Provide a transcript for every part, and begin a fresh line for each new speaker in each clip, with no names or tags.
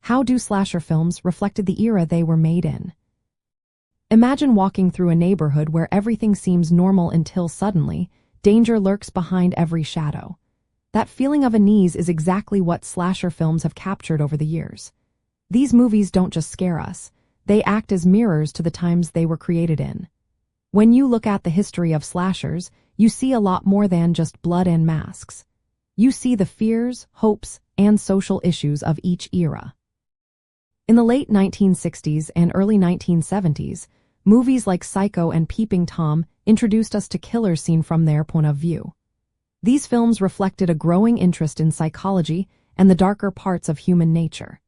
How do slasher films reflected the era they were made in? Imagine walking through a neighborhood where everything seems normal until suddenly, danger lurks behind every shadow. That feeling of unease is exactly what slasher films have captured over the years. These movies don't just scare us, they act as mirrors to the times they were created in. When you look at the history of slashers, you see a lot more than just blood and masks. You see the fears, hopes, and social issues of each era. In the late 1960s and early 1970s, movies like Psycho and Peeping Tom introduced us to killers seen from their point of view. These films reflected a growing interest in psychology and the darker parts of human nature.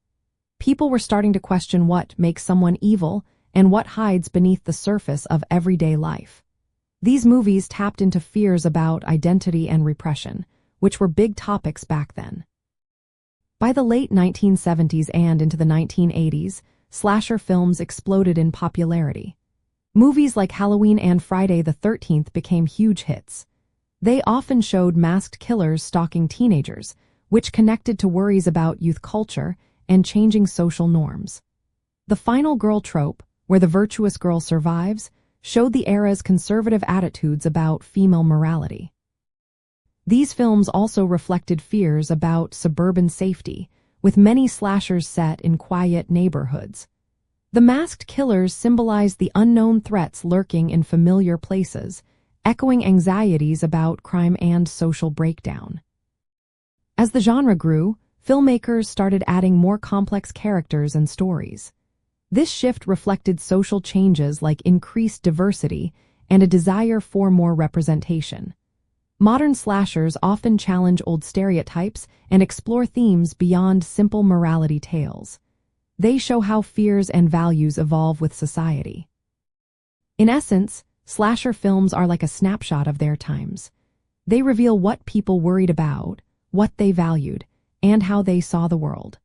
People were starting to question what makes someone evil and what hides beneath the surface of everyday life. These movies tapped into fears about identity and repression, which were big topics back then. By the late 1970s and into the 1980s, slasher films exploded in popularity. Movies like Halloween and Friday the 13th became huge hits. They often showed masked killers stalking teenagers, which connected to worries about youth culture and changing social norms. The final girl trope, where the virtuous girl survives, showed the era's conservative attitudes about female morality. These films also reflected fears about suburban safety, with many slashers set in quiet neighborhoods. The masked killers symbolized the unknown threats lurking in familiar places, echoing anxieties about crime and social breakdown. As the genre grew, filmmakers started adding more complex characters and stories. This shift reflected social changes like increased diversity and a desire for more representation. Modern slashers often challenge old stereotypes and explore themes beyond simple morality tales. They show how fears and values evolve with society. In essence, slasher films are like a snapshot of their times. They reveal what people worried about, what they valued, and how they saw the world.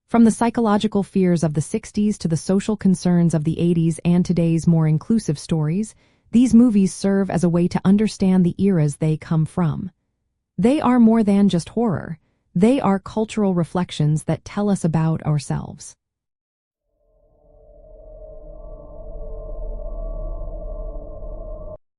From the psychological fears of the 60s to the social concerns of the 80s and today's more inclusive stories, these movies serve as a way to understand the eras they come from. They are more than just horror. They are cultural reflections that tell us about ourselves.